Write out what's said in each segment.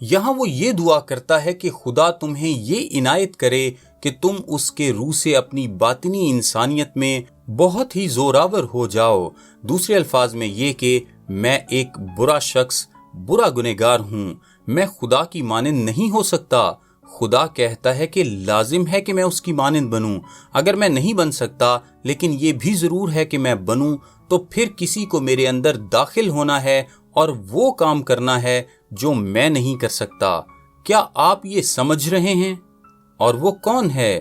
یہاں وہ یہ دعا کرتا ہے کہ خدا تمہیں یہ عنایت کرے کہ تم اس کے روح سے اپنی باطنی انسانیت میں بہت ہی زوراور ہو جاؤ۔ دوسرے الفاظ میں یہ کہ میں ایک برا شخص، برا گنہگار ہوں، میں خدا کی مانند نہیں ہو سکتا۔ خدا کہتا ہے کہ لازم ہے کہ میں اس کی مانند بنوں۔ اگر میں نہیں بن سکتا لیکن یہ بھی ضرور ہے کہ میں بنوں، تو پھر کسی کو میرے اندر داخل ہونا ہے اور وہ کام کرنا ہے جو میں نہیں کر سکتا۔ کیا آپ یہ سمجھ رہے ہیں؟ اور وہ کون ہے؟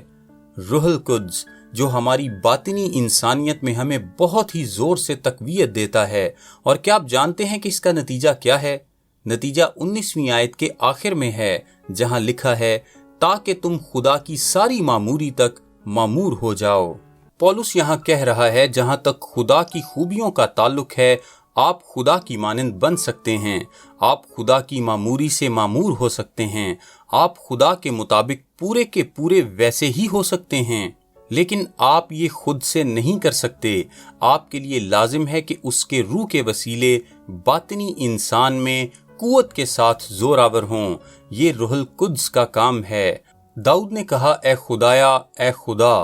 روح القدس، جو ہماری باطنی انسانیت میں ہمیں بہت ہی زور سے تقویت دیتا ہے۔ اور کیا آپ جانتے ہیں کہ اس کا نتیجہ کیا ہے؟ نتیجہ 19ویں آیت کے آخر میں ہے، جہاں لکھا ہے تاکہ تم خدا کی ساری معموری تک معمور ہو جاؤ۔ پولس یہاں کہہ رہا ہے جہاں تک خدا کی خوبیوں کا تعلق ہے، آپ خدا کی مانند بن سکتے ہیں، آپ خدا کی معموری سے معمور ہو سکتے ہیں، آپ خدا کے مطابق پورے کے پورے ویسے ہی ہو سکتے ہیں۔ لیکن آپ یہ خود سے نہیں کر سکتے، آپ کے لیے لازم ہے کہ اس کے روح کے وسیلے باطنی انسان میں قوت کے ساتھ زوراور ہوں۔ یہ روح القدس کا کام ہے۔ داؤد نے کہا، اے خدایا، اے خدا،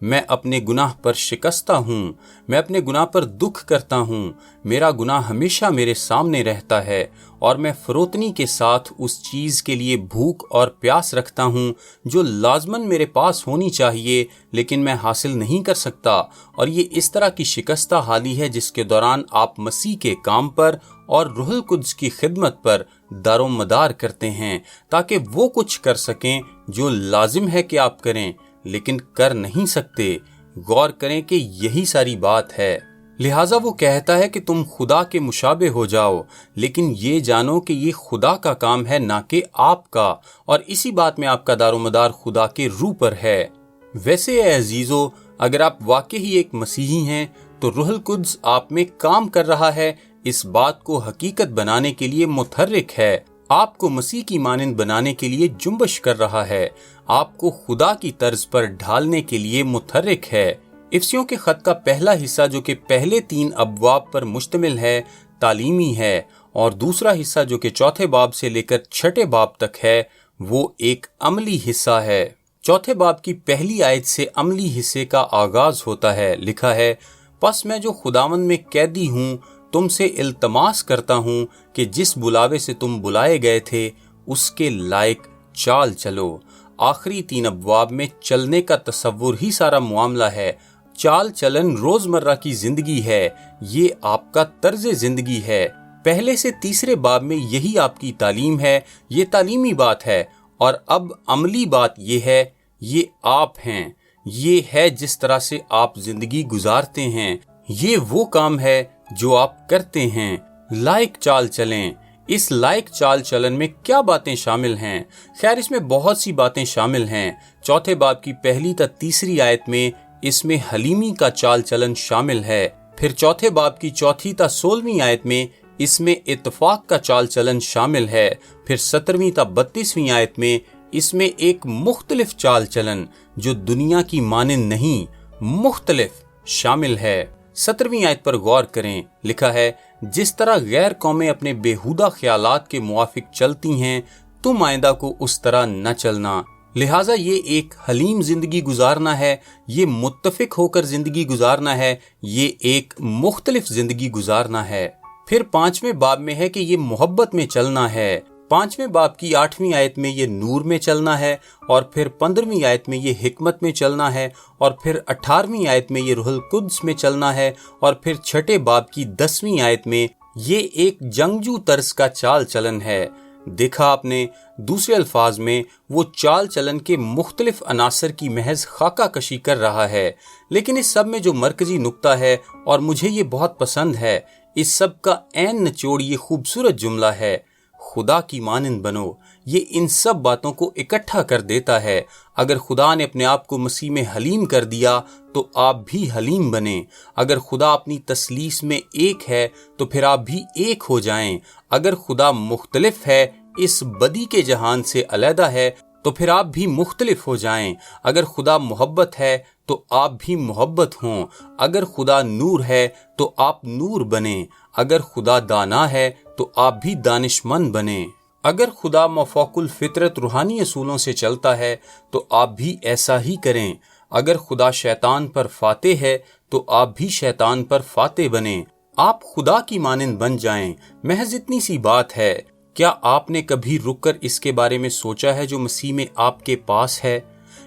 میں اپنے گناہ پر شکستہ ہوں، میں اپنے گناہ پر دکھ کرتا ہوں، میرا گناہ ہمیشہ میرے سامنے رہتا ہے، اور میں فروتنی کے ساتھ اس چیز کے لیے بھوک اور پیاس رکھتا ہوں جو لازماً میرے پاس ہونی چاہیے لیکن میں حاصل نہیں کر سکتا۔ اور یہ اس طرح کی شکستہ حالی ہے جس کے دوران آپ مسیح کے کام پر اور روح القدس کی خدمت پر دار و مدار کرتے ہیں تاکہ وہ کچھ کر سکیں جو لازم ہے کہ آپ کریں لیکن کر نہیں سکتے۔ غور کریں کہ یہی ساری بات ہے۔ لہٰذا وہ کہتا ہے کہ تم خدا کے مشابہ ہو جاؤ، لیکن یہ جانو کہ یہ خدا کا کام ہے نہ کہ آپ کا، اور اسی بات میں آپ کا دار و مدار خدا کے روح پر ہے۔ ویسے اے عزیزو، اگر آپ واقعی ایک مسیحی ہیں تو روح القدس آپ میں کام کر رہا ہے، اس بات کو حقیقت بنانے کے لیے متحرک ہے، آپ کو مسیح کی مانند بنانے کے لیے جنبش کر رہا ہے، آپ کو خدا کی طرز پر ڈھالنے کے لیے متحرک ہے۔ افسیوں کے خط کا پہلا حصہ جو کہ پہلے 3 ابواب پر مشتمل ہے، تعلیمی ہے، اور دوسرا حصہ جو کہ 4 باب سے لے کر 6 باب تک ہے، وہ ایک عملی حصہ ہے۔ 4 باب کی پہلی آیت سے عملی حصے کا آغاز ہوتا ہے۔ لکھا ہے، پس میں جو خداوند میں قیدی ہوں تم سے التماس کرتا ہوں کہ جس بلاوے سے تم بلائے گئے تھے اس کے لائق چال چلو۔ آخری 3 ابواب میں چلنے کا تصور ہی سارا معاملہ ہے۔ چال چلن روزمرہ کی زندگی ہے، یہ آپ کا طرز زندگی ہے۔ پہلے سے تیسرے باب میں یہی آپ کی تعلیم ہے، یہ تعلیمی بات ہے، اور اب عملی بات یہ ہے، یہ آپ ہیں، یہ ہے جس طرح سے آپ زندگی گزارتے ہیں، یہ وہ کام ہے جو آپ کرتے ہیں۔ لائق چال چلیں۔ اس لائق چال چلن میں کیا باتیں شامل ہیں؟ خیر، اس میں بہت سی باتیں شامل ہیں۔ 4 باب کی پہلی تا تیسری آیت میں اس میں حلیمی کا چال چلن شامل ہے۔ پھر 4 باب کی 4 تا 16ویں آیت میں اس میں اتفاق کا چال چلن شامل ہے۔ پھر 17ویں تا 32ویں آیت میں اس میں ایک مختلف چال چلن جو دنیا کی مانند نہیں، مختلف شامل ہے۔ 17ویں آیت پر غور کریں۔ لکھا ہے، جس طرح غیر قومیں اپنے بیہودہ خیالات کے موافق چلتی ہیں، تم آئندہ کو اس طرح نہ چلنا۔ لہٰذا یہ ایک حلیم زندگی گزارنا ہے، یہ متفق ہو کر زندگی گزارنا ہے، یہ ایک مختلف زندگی گزارنا ہے۔ پھر 5ویں باب میں ہے کہ یہ محبت میں چلنا ہے۔ 5ویں باب کی 8ویں آیت میں یہ نور میں چلنا ہے، اور پھر 15ویں آیت میں یہ حکمت میں چلنا ہے، اور پھر 18ویں آیت میں یہ روح القدس میں چلنا ہے، اور پھر 6 باب کی 10ویں آیت میں یہ ایک جنگجو طرز کا چال چلن ہے۔ دیکھا آپ نے، دوسرے الفاظ میں وہ چال چلن کے مختلف عناصر کی محض خاکہ کشی کر رہا ہے، لیکن اس سب میں جو مرکزی نقطہ ہے، اور مجھے یہ بہت پسند ہے، اس سب کا عین نچوڑ یہ خوبصورت جملہ ہے، خدا کی مانند بنو۔ یہ ان سب باتوں کو اکٹھا کر دیتا ہے۔ اگر خدا نے اپنے آپ کو مسیح میں حلیم کر دیا تو آپ بھی حلیم بنیں۔ اگر خدا اپنی تثلیث میں ایک ہے تو پھر آپ بھی ایک ہو جائیں۔ اگر خدا مختلف ہے، اس بدی کے جہان سے علیحدہ ہے، تو پھر آپ بھی مختلف ہو جائیں۔ اگر خدا محبت ہے تو آپ بھی محبت ہوں۔ اگر خدا نور ہے تو آپ نور بنیں۔ اگر خدا دانا ہے تو آپ بھی دانش مند بنیں۔ اگر خدا مافوق الفطرت روحانی اصولوں سے چلتا ہے تو آپ بھی ایسا ہی کریں۔ اگر خدا شیطان پر فاتح ہے تو آپ بھی شیطان پر فاتح بنیں۔ آپ خدا کی مانند بن جائیں۔ محض اتنی سی بات ہے۔ کیا آپ نے کبھی رک کر اس کے بارے میں سوچا ہے جو مسیح میں آپ کے پاس ہے؟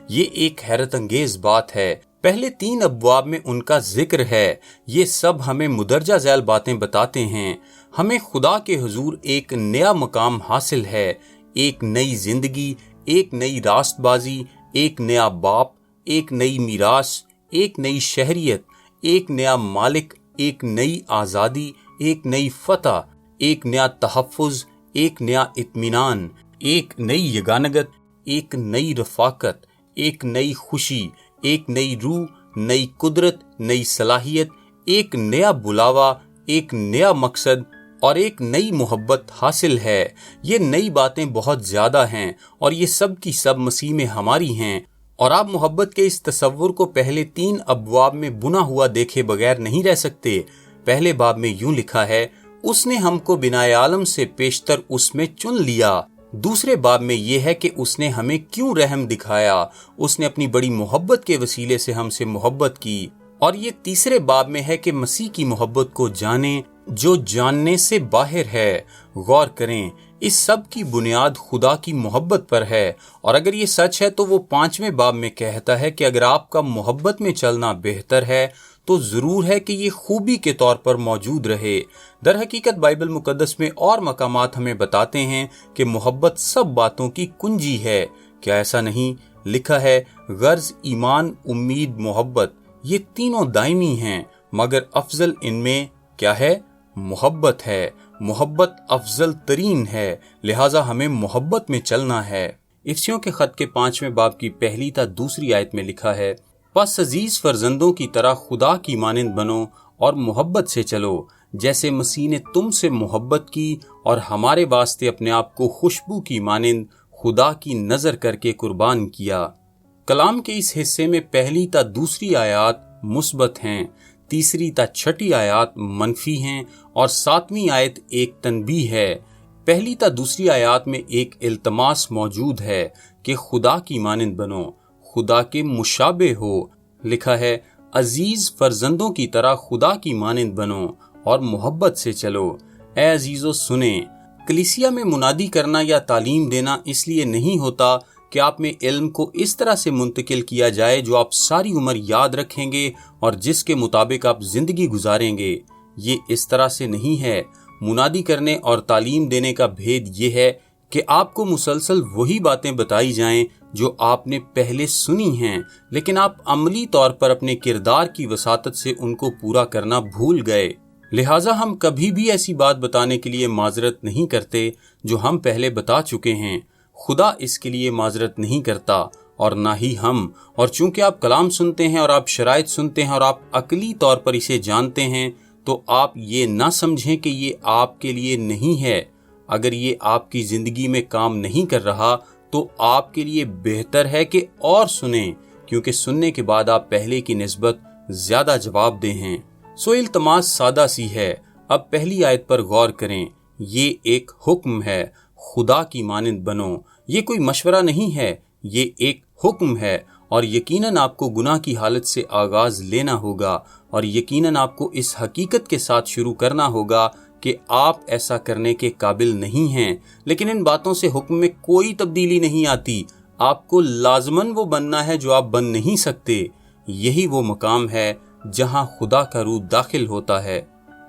یہ ایک حیرت انگیز بات ہے۔ پہلے 3 ابواب میں ان کا ذکر ہے۔ یہ سب ہمیں مدرجہ ذیل باتیں بتاتے ہیں۔ ہمیں خدا کے حضور ایک نیا مقام حاصل ہے، ایک نئی زندگی، ایک نئی راست بازی، ایک نیا باپ، ایک نئی میراث، ایک نئی شہریت، ایک نیا مالک، ایک نئی آزادی، ایک نئی فتح، ایک نیا تحفظ، ایک نیا اطمینان، ایک نئی یگانگت، ایک نئی رفاقت، ایک نئی خوشی، ایک نئی روح، نئی قدرت، نئی صلاحیت، ایک نیا بلاوا، ایک نیا مقصد اور ایک نئی محبت حاصل ہے۔ یہ نئی باتیں بہت زیادہ ہیں اور یہ سب کی سب مسیح میں ہماری ہیں، اور آپ محبت کے اس تصور کو پہلے 3 ابواب میں بنا ہوا دیکھے بغیر نہیں رہ سکتے۔ پہلے باب میں یوں لکھا ہے، اس نے ہم کو بنائے عالم سے پیشتر اس میں چن لیا۔ دوسرے باب میں یہ ہے کہ اس نے ہمیں کیوں رحم دکھایا، اس نے اپنی بڑی محبت کے وسیلے سے ہم سے محبت کی۔ اور یہ تیسرے باب میں ہے کہ مسیح کی محبت کو جانیں جو جاننے سے باہر ہے۔ غور کریں، اس سب کی بنیاد خدا کی محبت پر ہے، اور اگر یہ سچ ہے تو وہ 5ویں باب میں کہتا ہے کہ اگر آپ کا محبت میں چلنا بہتر ہے تو ضرور ہے کہ یہ خوبی کے طور پر موجود رہے۔ در حقیقت بائبل مقدس میں اور مقامات ہمیں بتاتے ہیں کہ محبت سب باتوں کی کنجی ہے۔ کیا ایسا نہیں؟ لکھا ہے، غرض، ایمان، امید، محبت، یہ تینوں دائمی ہیں، مگر افضل ان میں کیا ہے؟ محبت ہے۔ محبت افضل ترین ہے، لہٰذا ہمیں محبت میں چلنا ہے۔ افسیوں کے خط کے 5ویں باب کی 1 تا 2 آیت میں لکھا ہے، پس عزیز فرزندوں کی طرح خدا کی مانند بنو اور محبت سے چلو، جیسے مسیح نے تم سے محبت کی اور ہمارے واسطے اپنے آپ کو خوشبو کی مانند خدا کی نظر کر کے قربان کیا۔ کلام کے اس حصے میں 1 تا 2 آیات مثبت ہیں، 3 تا 6 آیات منفی ہیں اور 7ویں آیت ایک تنبیہ ہے۔ 1 تا 2 آیات میں ایک التماس موجود ہے کہ خدا کی مانند بنو، خدا کے مشابہ ہو۔ لکھا ہے، عزیز فرزندوں کی طرح خدا کی مانند بنو اور محبت سے چلو۔ اے عزیزو سنیں، کلیسیا میں منادی کرنا یا تعلیم دینا اس لیے نہیں ہوتا کہ آپ میں علم کو اس طرح سے منتقل کیا جائے جو آپ ساری عمر یاد رکھیں گے اور جس کے مطابق آپ زندگی گزاریں گے۔ یہ اس طرح سے نہیں ہے۔ منادی کرنے اور تعلیم دینے کا بھید یہ ہے کہ آپ کو مسلسل وہی باتیں بتائی جائیں جو آپ نے پہلے سنی ہیں، لیکن آپ عملی طور پر اپنے کردار کی وساطت سے ان کو پورا کرنا بھول گئے۔ لہٰذا ہم کبھی بھی ایسی بات بتانے کے لیے معذرت نہیں کرتے جو ہم پہلے بتا چکے ہیں۔ خدا اس کے لیے معذرت نہیں کرتا اور نہ ہی ہم، اور چونکہ آپ کلام سنتے ہیں اور آپ شرائط سنتے ہیں اور آپ عقلی طور پر اسے جانتے ہیں، تو آپ یہ نہ سمجھیں کہ یہ آپ کے لیے نہیں ہے۔ اگر یہ آپ کی زندگی میں کام نہیں کر رہا تو آپ کے لیے بہتر ہے کہ اور سنیں، کیونکہ سننے کے بعد آپ پہلے کی نسبت زیادہ جواب دہ ہیں۔ سو التماس سادہ سی ہے۔ اب 1 آیت پر غور کریں۔ یہ ایک حکم ہے، خدا کی مانند بنو۔ یہ کوئی مشورہ نہیں ہے، یہ ایک حکم ہے، اور یقیناً آپ کو گناہ کی حالت سے آغاز لینا ہوگا، اور یقیناً آپ کو اس حقیقت کے ساتھ شروع کرنا ہوگا کہ آپ ایسا کرنے کے قابل نہیں ہیں۔ لیکن ان باتوں سے حکم میں کوئی تبدیلی نہیں آتی۔ آپ کو لازماً وہ بننا ہے جو آپ بن نہیں سکتے۔ یہی وہ مقام ہے جہاں خدا کا روح داخل ہوتا ہے۔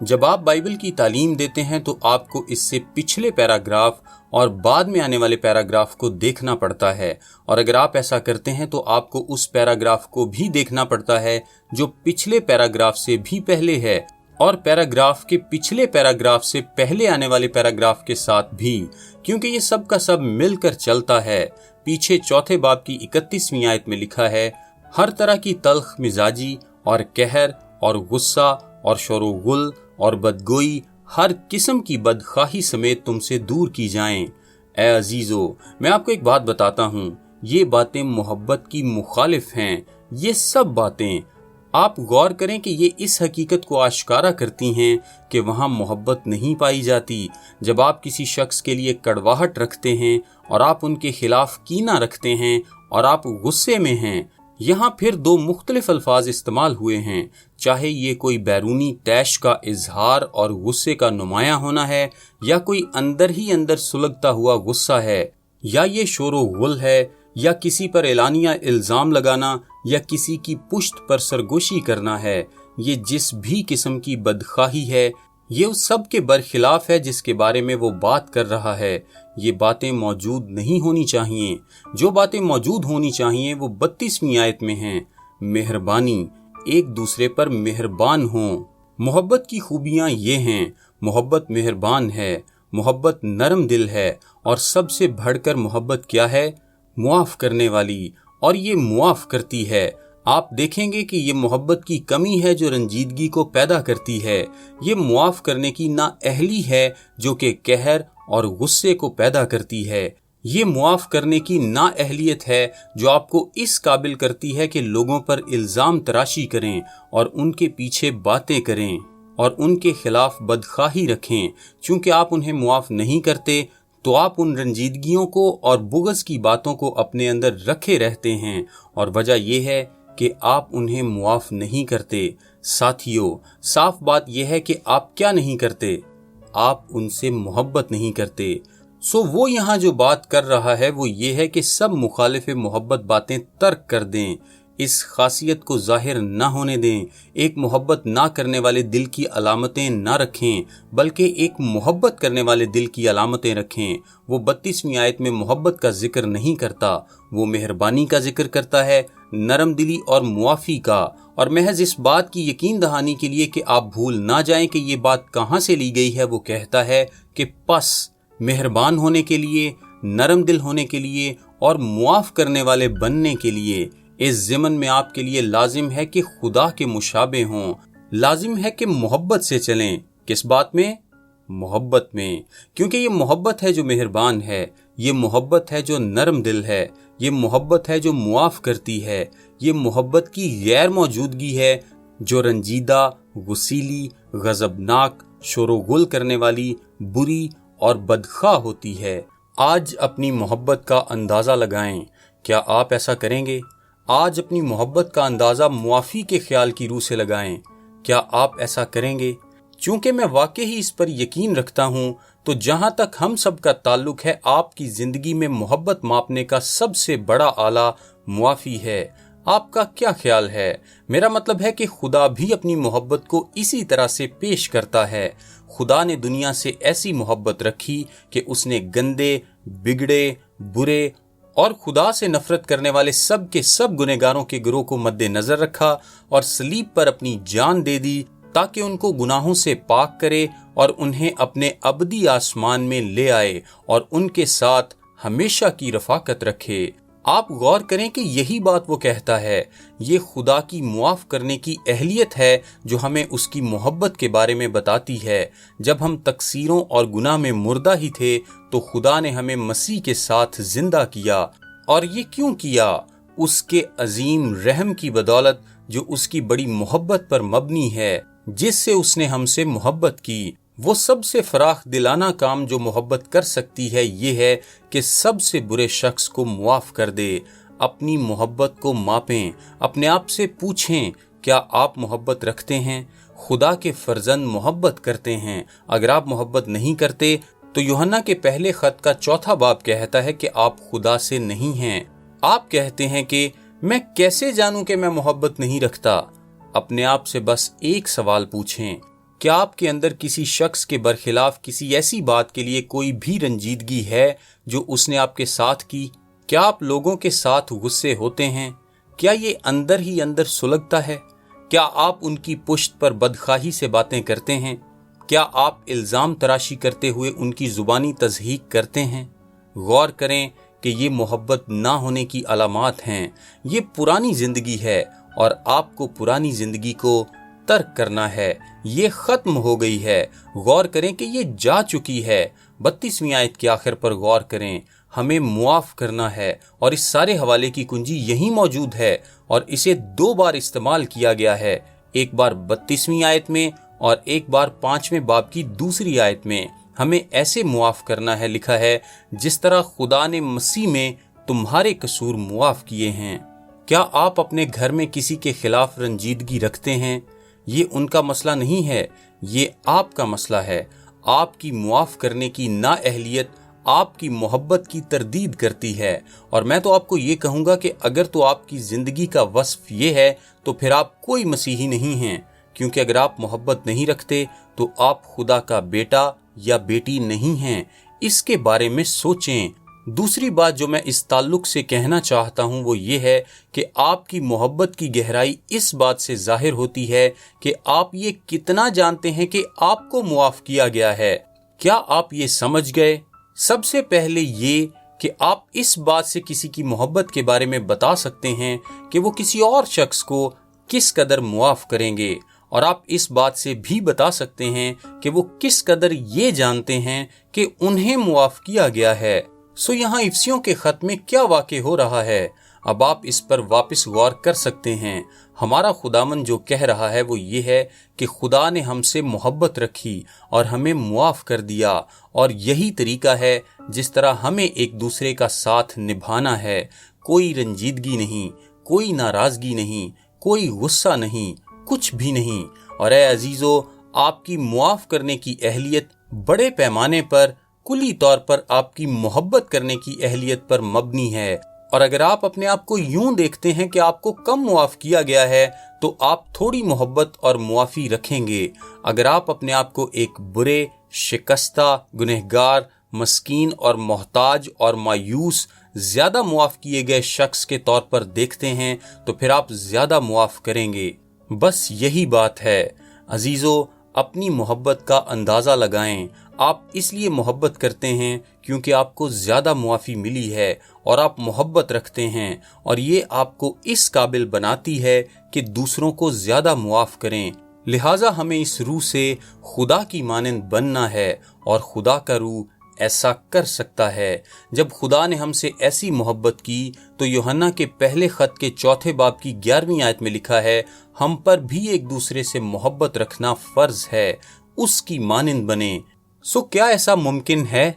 جب آپ بائبل کی تعلیم دیتے ہیں تو آپ کو اس سے پچھلے پیراگراف اور بعد میں آنے والے پیراگراف کو دیکھنا پڑتا ہے، اور اگر آپ ایسا کرتے ہیں تو آپ کو اس پیراگراف کو بھی دیکھنا پڑتا ہے جو پچھلے پیراگراف سے بھی پہلے ہے، اور پیراگراف کے پچھلے پیراگراف سے پہلے آنے والے پیراگراف کے ساتھ بھی، کیونکہ یہ سب کا سب مل کر چلتا ہے۔ پیچھے 4 باب کی 31ویں آیت میں لکھا ہے، ہر طرح کی تلخ مزاجی اور قہر اور غصہ اور شور و غل اور بدگوئی، ہر قسم کی بدخواہی سمیت تم سے دور کی جائیں۔ اے عزیزو، میں آپ کو ایک بات بتاتا ہوں، یہ باتیں محبت کی مخالف ہیں۔ یہ سب باتیں آپ غور کریں کہ یہ اس حقیقت کو آشکارا کرتی ہیں کہ وہاں محبت نہیں پائی جاتی۔ جب آپ کسی شخص کے لیے کڑواہٹ رکھتے ہیں اور آپ ان کے خلاف کینہ رکھتے ہیں اور آپ غصے میں ہیں، یہاں پھر دو مختلف الفاظ استعمال ہوئے ہیں، چاہے یہ کوئی بیرونی طیش کا اظہار اور غصے کا نمایاں ہونا ہے، یا کوئی اندر ہی اندر سلگتا ہوا غصہ ہے، یا یہ شور و غل ہے، یا کسی پر اعلانیہ الزام لگانا، یا کسی کی پشت پر سرگوشی کرنا ہے۔ یہ جس بھی قسم کی بدخواہی ہے، یہ اس سب کے برخلاف ہے جس کے بارے میں وہ بات کر رہا ہے۔ یہ باتیں موجود نہیں ہونی چاہیے۔ جو باتیں موجود ہونی چاہیے وہ 32ویں آیت میں ہیں۔ مہربانی، ایک دوسرے پر مہربان ہوں۔ محبت کی خوبیاں یہ ہیں، محبت مہربان ہے، محبت نرم دل ہے، اور سب سے بڑھ کر محبت کیا ہے؟ معاف کرنے والی، اور یہ معاف کرتی ہے۔ آپ دیکھیں گے کہ یہ محبت کی کمی ہے جو رنجیدگی کو پیدا کرتی ہے۔ یہ معاف کرنے کی نااہلی ہے جو کہ قہر اور غصے کو پیدا کرتی ہے۔ یہ معاف کرنے کی نااہلیت ہے جو آپ کو اس قابل کرتی ہے کہ لوگوں پر الزام تراشی کریں اور ان کے پیچھے باتیں کریں اور ان کے خلاف بدخواہی رکھیں۔ چونکہ آپ انہیں معاف نہیں کرتے تو آپ ان رنجیدگیوں کو اور بغض کی باتوں کو اپنے اندر رکھے رہتے ہیں، اور وجہ یہ ہے کہ آپ انہیں معاف نہیں کرتے۔ ساتھیو، صاف بات یہ ہے کہ آپ کیا نہیں کرتے؟ آپ ان سے محبت نہیں کرتے۔ وہ یہاں جو بات کر رہا ہے وہ یہ ہے کہ سب مخالف محبت باتیں ترک کر دیں، اس خاصیت کو ظاہر نہ ہونے دیں۔ ایک محبت نہ کرنے والے دل کی علامتیں نہ رکھیں، بلکہ ایک محبت کرنے والے دل کی علامتیں رکھیں۔ وہ 32ویں آیت میں محبت کا ذکر نہیں کرتا، وہ مہربانی کا ذکر کرتا ہے، نرم دلی اور معافی کا، اور محض اس بات کی یقین دہانی کے لیے کہ آپ بھول نہ جائیں کہ یہ بات کہاں سے لی گئی ہے، وہ کہتا ہے کہ پس مہربان ہونے کے لیے، نرم دل ہونے کے لیے اور معاف کرنے والے بننے کے لیے اس ضمن میں آپ کے لیے لازم ہے کہ خدا کے مشابہ ہوں، لازم ہے کہ محبت سے چلیں۔ کس بات میں؟ محبت میں، کیونکہ یہ محبت ہے جو مہربان ہے، یہ محبت ہے جو نرم دل ہے، یہ محبت ہے جو معاف کرتی ہے، یہ محبت کی غیر موجودگی ہے جو رنجیدہ، غصیلی، غضبناک، شور و غل کرنے والی، بری اور بدخواہ ہوتی ہے۔ آج اپنی محبت کا اندازہ لگائیں۔ کیا آپ ایسا کریں گے؟ آج اپنی محبت کا اندازہ معافی کے خیال کی روح سے لگائیں۔ کیا آپ ایسا کریں گے؟ چونکہ میں واقعی اس پر یقین رکھتا ہوں، تو جہاں تک ہم سب کا تعلق ہے، آپ کی زندگی میں محبت ماپنے کا سب سے بڑا آلہ معافی ہے۔ آپ کا کیا خیال ہے؟ میرا مطلب ہے کہ خدا بھی اپنی محبت کو اسی طرح سے پیش کرتا ہے۔ خدا نے دنیا سے ایسی محبت رکھی کہ اس نے گندے، بگڑے، برے اور خدا سے نفرت کرنے والے سب کے سب گنہگاروں کے گروہ کو مد نظر رکھا اور صلیب پر اپنی جان دے دی تاکہ ان کو گناہوں سے پاک کرے اور انہیں اپنے ابدی آسمان میں لے آئے اور ان کے ساتھ ہمیشہ کی رفاقت رکھے۔ آپ غور کریں کہ یہی بات وہ کہتا ہے۔ یہ خدا کی معاف کرنے کی اہلیت ہے جو ہمیں اس کی محبت کے بارے میں بتاتی ہے۔ جب ہم تقصیروں اور گناہ میں مردہ ہی تھے تو خدا نے ہمیں مسیح کے ساتھ زندہ کیا، اور یہ کیوں کیا؟ اس کے عظیم رحم کی بدولت جو اس کی بڑی محبت پر مبنی ہے، جس سے اس نے ہم سے محبت کی۔ وہ سب سے فراخ دلانہ کام جو محبت کر سکتی ہے یہ ہے کہ سب سے برے شخص کو معاف کر دے۔ اپنی محبت کو ماپیں، اپنے آپ سے پوچھیں، کیا آپ محبت رکھتے ہیں؟ خدا کے فرزند محبت کرتے ہیں۔ اگر آپ محبت نہیں کرتے تو یوحنا کے پہلے خط کا 4 باب کہتا ہے کہ آپ خدا سے نہیں ہیں۔ آپ کہتے ہیں کہ میں کیسے جانوں کہ میں محبت نہیں رکھتا؟ اپنے آپ سے بس ایک سوال پوچھیں، کیا آپ کے اندر کسی شخص کے برخلاف کسی ایسی بات کے لیے کوئی بھی رنجیدگی ہے جو اس نے آپ کے ساتھ کی؟ کیا آپ لوگوں کے ساتھ غصے ہوتے ہیں؟ کیا یہ اندر ہی اندر سلگتا ہے؟ کیا آپ ان کی پشت پر بدخواہی سے باتیں کرتے ہیں؟ کیا آپ الزام تراشی کرتے ہوئے ان کی زبانی تضحیک کرتے ہیں؟ غور کریں کہ یہ محبت نہ ہونے کی علامات ہیں۔ یہ پرانی زندگی ہے اور آپ کو پرانی زندگی کو ترک کرنا ہے۔ یہ ختم ہو گئی ہے۔ غور کریں کہ یہ جا چکی ہے۔ 32ویں آیت کے آخر پر غور کریں۔ ہمیں معاف کرنا ہے، اور اس سارے حوالے کی کنجی یہی موجود ہے، اور اسے 2 بار استعمال کیا گیا ہے، ایک بار 32ویں آیت میں اور ایک بار 5ویں باب کی دوسری آیت میں۔ ہمیں ایسے معاف کرنا ہے، لکھا ہے، جس طرح خدا نے مسیح میں تمہارے قصور معاف کیے ہیں۔ کیا آپ اپنے گھر میں کسی کے خلاف رنجیدگی رکھتے ہیں؟ یہ ان کا مسئلہ نہیں ہے، یہ آپ کا مسئلہ ہے۔ آپ کی معاف کرنے کی نااہلیت آپ کی محبت کی تردید کرتی ہے، اور میں تو آپ کو یہ کہوں گا کہ اگر تو آپ کی زندگی کا وصف یہ ہے تو پھر آپ کوئی مسیحی نہیں ہیں، کیونکہ اگر آپ محبت نہیں رکھتے تو آپ خدا کا بیٹا یا بیٹی نہیں ہیں۔ اس کے بارے میں سوچیں۔ دوسری بات جو میں اس تعلق سے کہنا چاہتا ہوں وہ یہ ہے کہ آپ کی محبت کی گہرائی اس بات سے ظاہر ہوتی ہے کہ آپ یہ کتنا جانتے ہیں کہ آپ کو معاف کیا گیا ہے۔ کیا آپ یہ سمجھ گئے؟ سب سے پہلے یہ کہ آپ اس بات سے کسی کی محبت کے بارے میں بتا سکتے ہیں کہ وہ کسی اور شخص کو کس قدر معاف کریں گے، اور آپ اس بات سے بھی بتا سکتے ہیں کہ وہ کس قدر یہ جانتے ہیں کہ انہیں معاف کیا گیا ہے۔ یہاں افسیوں کے خط میں کیا واقع ہو رہا ہے؟ اب آپ اس پر واپس غور کر سکتے ہیں۔ ہمارا خداوند جو کہہ رہا ہے وہ یہ ہے کہ خدا نے ہم سے محبت رکھی اور ہمیں معاف کر دیا، اور یہی طریقہ ہے جس طرح ہمیں ایک دوسرے کا ساتھ نبھانا ہے۔ کوئی رنجیدگی نہیں، کوئی ناراضگی نہیں، کوئی غصہ نہیں، کچھ بھی نہیں۔ اور اے عزیزو، آپ کی معاف کرنے کی اہلیت بڑے پیمانے پر کلی طور پر آپ کی محبت کرنے کی اہلیت پر مبنی ہے، اور اگر آپ اپنے آپ کو یوں دیکھتے ہیں کہ آپ کو کم معاف کیا گیا ہے تو آپ تھوڑی محبت اور معافی رکھیں گے۔ اگر آپ اپنے آپ کو ایک برے، شکستہ، گنہگار، مسکین اور محتاج اور مایوس، زیادہ معاف کیے گئے شخص کے طور پر دیکھتے ہیں تو پھر آپ زیادہ معاف کریں گے۔ بس یہی بات ہے۔ عزیزو، اپنی محبت کا اندازہ لگائیں۔ آپ اس لیے محبت کرتے ہیں کیونکہ آپ کو زیادہ معافی ملی ہے اور آپ محبت رکھتے ہیں، اور یہ آپ کو اس قابل بناتی ہے کہ دوسروں کو زیادہ معاف کریں۔ لہٰذا ہمیں اس روح سے خدا کی مانند بننا ہے، اور خدا کا روح ایسا کر سکتا ہے۔ جب خدا نے ہم سے ایسی محبت کی تو یوحنا کے پہلے خط کے 4 باب کی 11ویں آیت میں لکھا ہے، ہم پر بھی ایک دوسرے سے محبت رکھنا فرض ہے، اس کی مانند بنیں۔ کیا ایسا ممکن ہے؟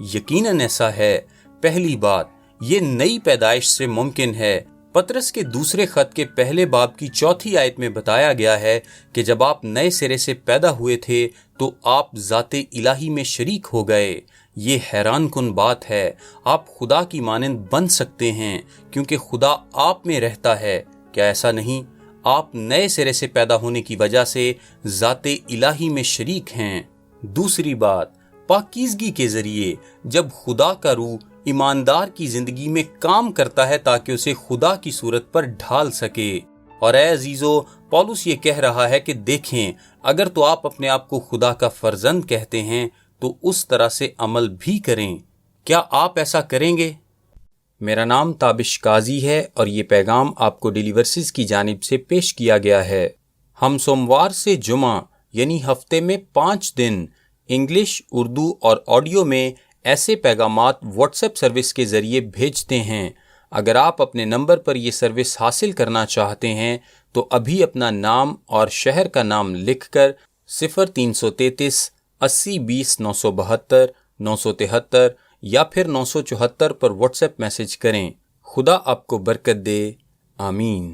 یقیناً ایسا ہے۔ پہلی بات، یہ نئی پیدائش سے ممکن ہے۔ پطرس کے دوسرے خط کے پہلے باب کی 4 آیت میں بتایا گیا ہے کہ جب آپ نئے سرے سے پیدا ہوئے تھے تو آپ ذات الہی میں شریک ہو گئے۔ یہ حیران کن بات ہے۔ آپ خدا کی مانند بن سکتے ہیں کیونکہ خدا آپ میں رہتا ہے۔ کیا ایسا نہیں؟ آپ نئے سرے سے پیدا ہونے کی وجہ سے ذات الہی میں شریک ہیں۔ دوسری بات، پاکیزگی کے ذریعے جب خدا کا روح ایماندار کی زندگی میں کام کرتا ہے تاکہ اسے خدا کی صورت پر ڈھال سکے۔ اور اے عزیزو، پولس یہ کہہ رہا ہے کہ دیکھیں، اگر تو آپ اپنے آپ کو خدا کا فرزند کہتے ہیں تو اس طرح سے عمل بھی کریں۔ کیا آپ ایسا کریں گے؟ میرا نام تابش قاضی ہے اور یہ پیغام آپ کو ڈیلی ورسز کی جانب سے پیش کیا گیا ہے۔ ہم سوموار سے جمعہ یعنی ہفتے میں 5 دن انگلش، اردو اور آڈیو میں ایسے پیغامات واٹس ایپ سروس کے ذریعے بھیجتے ہیں۔ اگر آپ اپنے نمبر پر یہ سروس حاصل کرنا چاہتے ہیں تو ابھی اپنا نام اور شہر کا نام لکھ کر 0333 80 20 972 973 یا پھر 974 پر واٹس ایپ میسج کریں۔ خدا آپ کو برکت دے۔ آمین۔